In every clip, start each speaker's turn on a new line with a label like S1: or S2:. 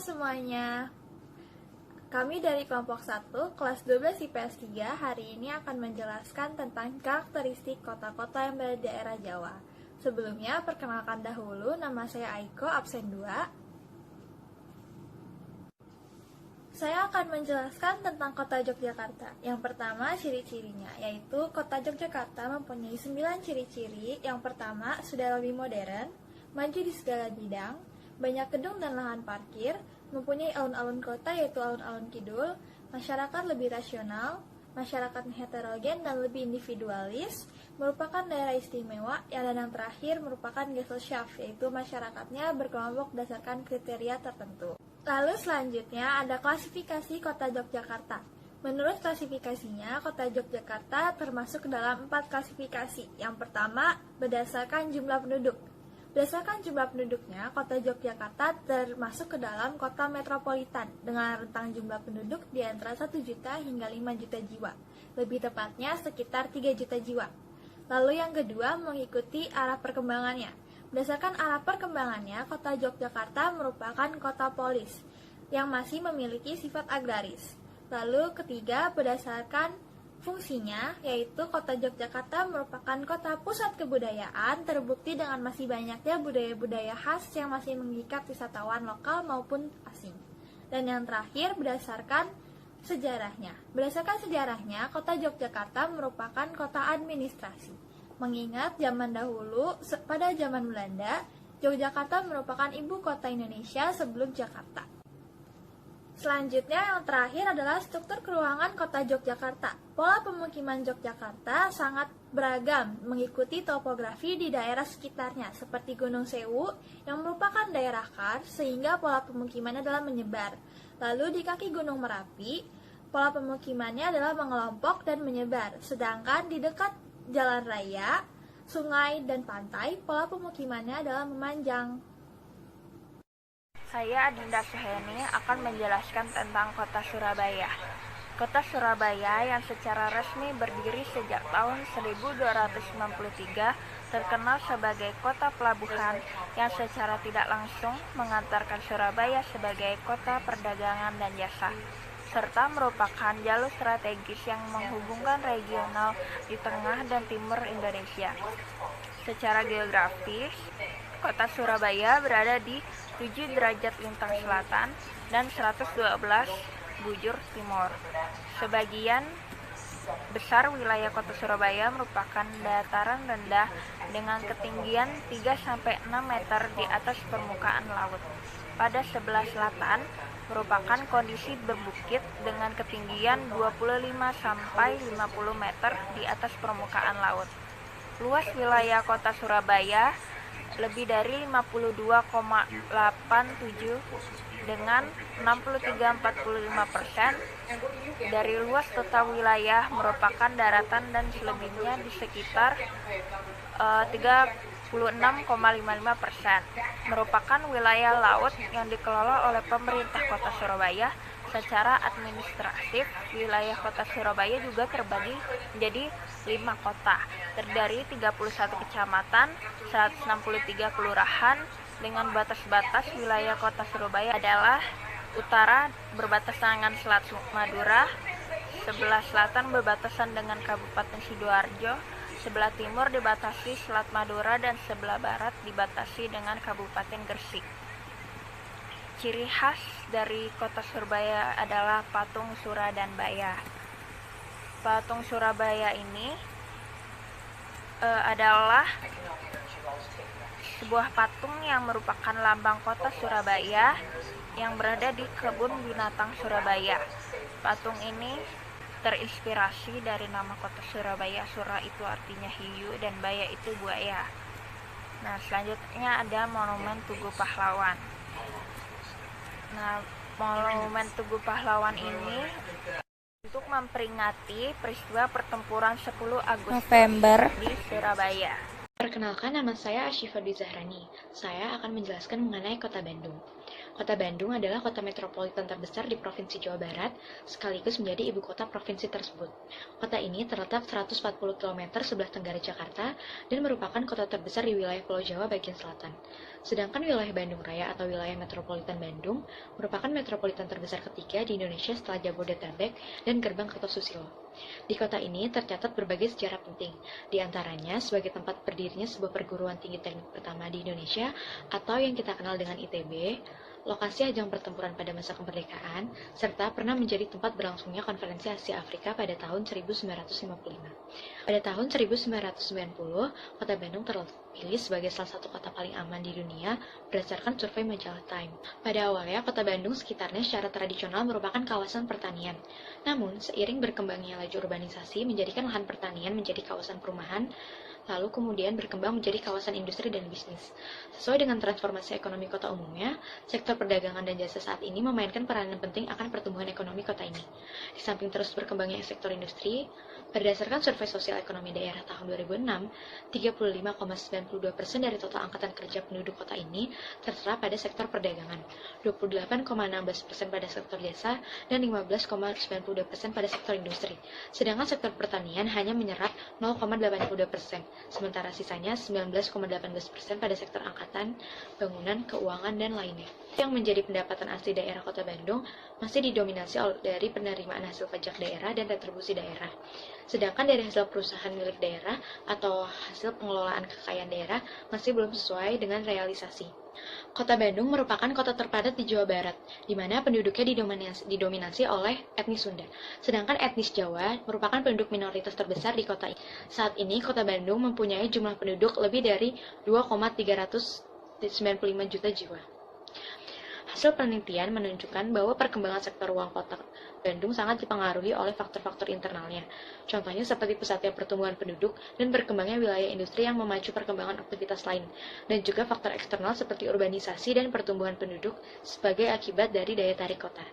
S1: semuanya, kami dari kelompok 1, kelas 12 IPS 3 hari ini akan menjelaskan tentang karakteristik kota-kota yang berada di daerah Jawa. Sebelumnya, perkenalkan dahulu, nama saya Aiko, absen 2. Saya akan menjelaskan tentang kota Yogyakarta. Yang pertama, ciri-cirinya, yaitu kota Yogyakarta mempunyai 9 ciri-ciri. Yang pertama, sudah lebih modern, maju di segala bidang, banyak gedung dan lahan parkir, mempunyai alun-alun kota yaitu alun-alun kidul, masyarakat lebih rasional, masyarakat heterogen dan lebih individualis, merupakan daerah istimewa, dan yang terakhir merupakan Gesellschaft, yaitu masyarakatnya berkelompok berdasarkan kriteria tertentu. Lalu selanjutnya ada klasifikasi kota Yogyakarta. Menurut klasifikasinya, kota Yogyakarta termasuk ke dalam 4 klasifikasi. Yang pertama, berdasarkan jumlah penduduk. Berdasarkan jumlah penduduknya, kota Yogyakarta termasuk ke dalam kota metropolitan dengan rentang jumlah penduduk di antara 1 juta hingga 5 juta jiwa. Lebih tepatnya sekitar 3 juta jiwa. Lalu yang kedua, mengikuti arah perkembangannya. Berdasarkan arah perkembangannya, kota Yogyakarta merupakan kota polis yang masih memiliki sifat agraris. Lalu ketiga, berdasarkan fungsinya, yaitu kota Yogyakarta merupakan kota pusat kebudayaan, terbukti dengan masih banyaknya budaya-budaya khas yang masih mengikat wisatawan lokal maupun asing. Dan yang terakhir, berdasarkan sejarahnya. Berdasarkan sejarahnya, kota Yogyakarta merupakan kota administrasi. Mengingat zaman dahulu, pada zaman Belanda, Yogyakarta merupakan ibu kota Indonesia sebelum Jakarta. Selanjutnya yang terakhir adalah struktur keruangan kota Yogyakarta. Pola pemukiman Yogyakarta sangat beragam, mengikuti topografi di daerah sekitarnya, seperti Gunung Sewu yang merupakan daerah kars, sehingga pola pemukimannya adalah menyebar. Lalu di kaki Gunung Merapi, pola pemukimannya adalah mengelompok dan menyebar, sedangkan di dekat jalan raya, sungai, dan pantai, pola pemukimannya adalah memanjang.
S2: Saya Adinda Suheni akan menjelaskan tentang kota Surabaya. Kota Surabaya yang secara resmi berdiri sejak tahun 1293 terkenal sebagai kota pelabuhan yang secara tidak langsung mengantarkan Surabaya sebagai kota perdagangan dan jasa, serta merupakan jalur strategis yang menghubungkan regional di tengah dan timur Indonesia. Secara geografis, kota Surabaya berada di 7 derajat lintang selatan dan 112 bujur timur. Sebagian besar wilayah kota Surabaya merupakan dataran rendah dengan ketinggian 3-6 meter di atas permukaan laut. Pada sebelah selatan merupakan kondisi berbukit dengan ketinggian 25-50 meter di atas permukaan laut. Luas wilayah kota Surabaya lebih dari 52,87 dengan 63,45% dari luas total wilayah merupakan daratan dan selebihnya di sekitar 36,55% merupakan wilayah laut yang dikelola oleh pemerintah kota Surabaya. Secara administratif, wilayah kota Surabaya juga terbagi menjadi 5 kota, terdiri 31 kecamatan, 163 kelurahan. Dengan batas-batas wilayah kota Surabaya adalah utara berbatasan dengan Selat Madura, sebelah selatan berbatasan dengan Kabupaten Sidoarjo, sebelah timur dibatasi Selat Madura, dan sebelah barat dibatasi dengan Kabupaten Gresik. Ciri khas dari kota Surabaya adalah patung Sura dan Baya. Patung Surabaya ini adalah sebuah patung yang merupakan lambang kota Surabaya yang berada di kebun binatang Surabaya. Patung ini terinspirasi dari nama kota Surabaya. Sura itu artinya hiu dan Baya itu buaya. Nah, selanjutnya ada Monumen Tugu Pahlawan. Nah, Monumen Tugu Pahlawan ini untuk memperingati peristiwa pertempuran 10 Agustus November di Surabaya.
S3: Perkenalkan, nama saya Asyifa Zahrani. Saya akan menjelaskan mengenai Kota Bandung. Kota Bandung adalah kota metropolitan terbesar di Provinsi Jawa Barat, sekaligus menjadi ibu kota provinsi tersebut. Kota ini terletak 140 km sebelah tenggara Jakarta dan merupakan kota terbesar di wilayah Pulau Jawa bagian selatan. Sedangkan wilayah Bandung Raya atau wilayah metropolitan Bandung merupakan metropolitan terbesar ketiga di Indonesia setelah Jabodetabek dan Gerbang Kertosusilo. Di kota ini tercatat berbagai sejarah penting, di antaranya sebagai tempat berdirinya sebuah perguruan tinggi teknik pertama di Indonesia atau yang kita kenal dengan ITB, lokasi ajang pertempuran pada masa kemerdekaan, serta pernah menjadi tempat berlangsungnya konferensi Asia Afrika pada tahun 1955. Pada tahun 1990, kota Bandung terpilih sebagai salah satu kota paling aman di dunia berdasarkan survei majalah Time. Pada awalnya, kota Bandung sekitarnya secara tradisional merupakan kawasan pertanian. Namun, seiring berkembangnya laju urbanisasi menjadikan lahan pertanian menjadi kawasan perumahan, lalu kemudian berkembang menjadi kawasan industri dan bisnis. Sesuai dengan transformasi ekonomi kota umumnya, sektor perdagangan dan jasa saat ini memainkan peranan penting akan pertumbuhan ekonomi kota ini. Di samping terus berkembangnya sektor industri, berdasarkan survei sosial ekonomi daerah tahun 2006, 35,92% dari total angkatan kerja penduduk kota ini terserap pada sektor perdagangan, 28,16% pada sektor jasa, dan 15,92% pada sektor industri. Sedangkan sektor pertanian hanya menyerap 0,82%, sementara sisanya 19,18% pada sektor angkatan, bangunan, keuangan, dan lainnya. Yang menjadi pendapatan asli daerah Kota Bandung masih didominasi dari penerimaan hasil pajak daerah dan retribusi daerah. Sedangkan dari hasil perusahaan milik daerah atau hasil pengelolaan kekayaan daerah masih belum sesuai dengan realisasi. Kota Bandung merupakan kota terpadat di Jawa Barat, di mana penduduknya didominasi oleh etnis Sunda. Sedangkan etnis Jawa merupakan penduduk minoritas terbesar di kota ini. Saat ini, Kota Bandung mempunyai jumlah penduduk lebih dari 2,395 juta jiwa. Hasil penelitian menunjukkan bahwa perkembangan sektor uang kota Bandung sangat dipengaruhi oleh faktor-faktor internalnya. Contohnya seperti pesatnya pertumbuhan penduduk dan berkembangnya wilayah industri yang memacu perkembangan aktivitas lain, dan juga faktor eksternal seperti urbanisasi dan pertumbuhan penduduk sebagai akibat dari daya tarik kota.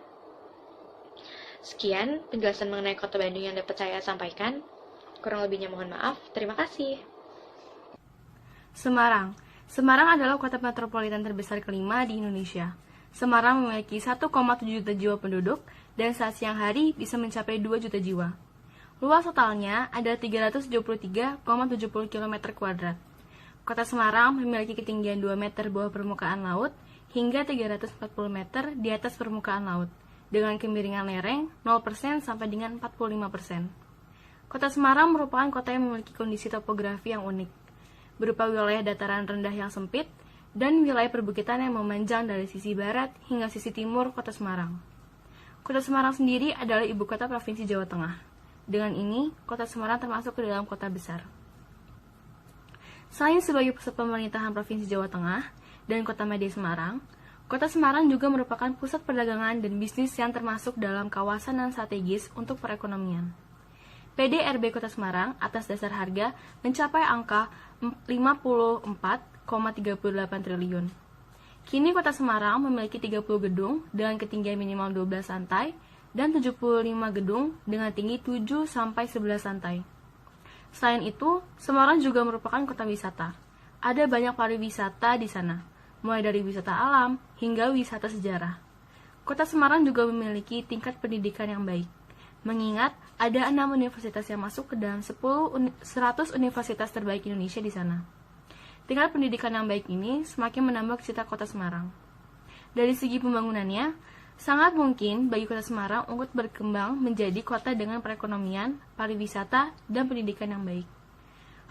S3: Sekian penjelasan mengenai Kota Bandung yang dapat saya sampaikan. Kurang lebihnya mohon maaf. Terima kasih.
S4: Semarang. Semarang adalah kota metropolitan terbesar kelima di Indonesia. Semarang memiliki 1,7 juta jiwa penduduk dan saat siang hari bisa mencapai 2 juta jiwa. Luas totalnya ada 373,70 km kuadrat. Kota Semarang memiliki ketinggian 2 meter bawah permukaan laut hingga 340 meter di atas permukaan laut, dengan kemiringan lereng 0% sampai dengan 45%. Kota Semarang merupakan kota yang memiliki kondisi topografi yang unik, berupa wilayah dataran rendah yang sempit, dan wilayah perbukitan yang memanjang dari sisi barat hingga sisi timur kota Semarang. Kota Semarang sendiri adalah ibu kota Provinsi Jawa Tengah. Dengan ini, kota Semarang termasuk ke dalam kota besar. Selain sebagai pusat pemerintahan Provinsi Jawa Tengah dan kota media Semarang, kota Semarang juga merupakan pusat perdagangan dan bisnis yang termasuk dalam kawasan yang strategis untuk perekonomian. PDRB Kota Semarang atas dasar harga mencapai angka 54,38 triliun. Kini Kota Semarang memiliki 30 gedung dengan ketinggian minimal 12 lantai dan 75 gedung dengan tinggi 7 sampai 11 lantai. Selain itu, Semarang juga merupakan kota wisata. Ada banyak pariwisata di sana, mulai dari wisata alam hingga wisata sejarah. Kota Semarang juga memiliki tingkat pendidikan yang baik, mengingat ada 6 universitas yang masuk ke dalam 100 universitas terbaik Indonesia di sana. Tingkat pendidikan yang baik ini semakin menambah cita kota Semarang. Dari segi pembangunannya, sangat mungkin bagi kota Semarang untuk berkembang menjadi kota dengan perekonomian, pariwisata, dan pendidikan yang baik.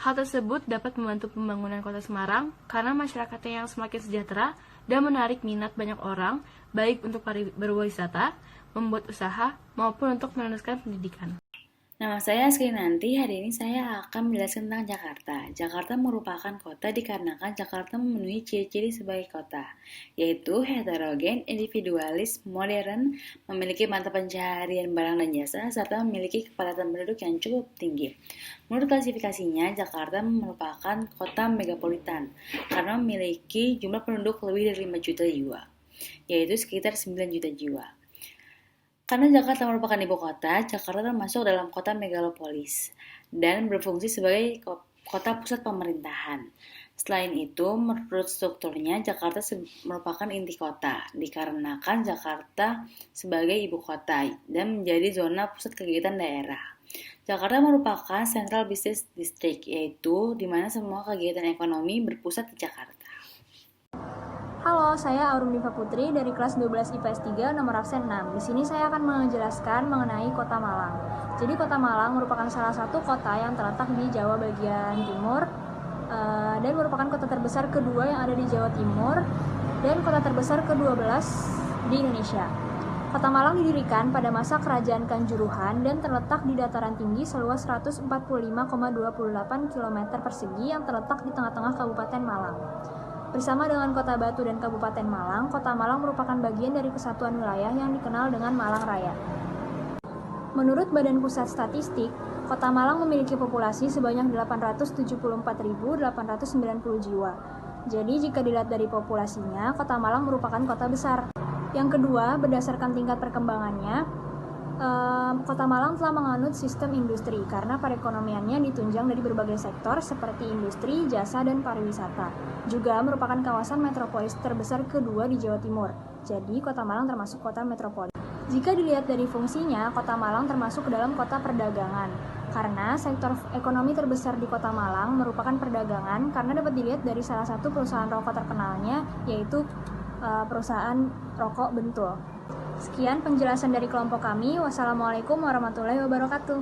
S4: Hal tersebut dapat membantu pembangunan kota Semarang karena masyarakatnya yang semakin sejahtera dan menarik minat banyak orang, baik untuk berwisata, membuat usaha, maupun untuk meneruskan pendidikan.
S5: Nama saya Nanti. Hari ini saya akan menjelaskan tentang Jakarta. Jakarta merupakan kota dikarenakan Jakarta memenuhi ciri-ciri sebagai kota, yaitu heterogen, individualis, modern, memiliki mata pencaharian barang dan jasa, serta memiliki kepadatan penduduk yang cukup tinggi. Menurut klasifikasinya, Jakarta merupakan kota megapolitan karena memiliki jumlah penduduk lebih dari 5 juta jiwa, yaitu sekitar 9 juta jiwa. Karena Jakarta merupakan ibu kota, Jakarta termasuk dalam kota megalopolis dan berfungsi sebagai kota pusat pemerintahan. Selain itu, menurut strukturnya, Jakarta merupakan inti kota, dikarenakan Jakarta sebagai ibu kota dan menjadi zona pusat kegiatan daerah. Jakarta merupakan Central Business District, yaitu di mana semua kegiatan ekonomi berpusat di Jakarta.
S6: Halo, saya Aurum Diva Putri dari kelas 12 IPS 3 nomor absen 6. Di sini saya akan menjelaskan mengenai Kota Malang. Jadi Kota Malang merupakan salah satu kota yang terletak di Jawa bagian timur dan merupakan kota terbesar kedua yang ada di Jawa Timur dan kota terbesar ke-12 di Indonesia. Kota Malang didirikan pada masa Kerajaan Kanjuruhan dan terletak di dataran tinggi seluas 145,28 km persegi yang terletak di tengah-tengah Kabupaten Malang. Bersama dengan Kota Batu dan Kabupaten Malang, Kota Malang merupakan bagian dari kesatuan wilayah yang dikenal dengan Malang Raya. Menurut Badan Pusat Statistik, Kota Malang memiliki populasi sebanyak 874.890 jiwa. Jadi jika dilihat dari populasinya, Kota Malang merupakan kota besar. Yang kedua, berdasarkan tingkat perkembangannya, Kota Malang telah menganut sistem industri karena perekonomiannya ditunjang dari berbagai sektor seperti industri, jasa, dan pariwisata. Juga merupakan kawasan metropolis terbesar kedua di Jawa Timur. Jadi, Kota Malang termasuk kota metropolis. Jika dilihat dari fungsinya, Kota Malang termasuk ke dalam kota perdagangan. Karena sektor ekonomi terbesar di Kota Malang merupakan perdagangan karena dapat dilihat dari salah satu perusahaan rokok terkenalnya, yaitu perusahaan rokok Bentul. Sekian penjelasan dari kelompok kami. Wassalamualaikum warahmatullahi wabarakatuh.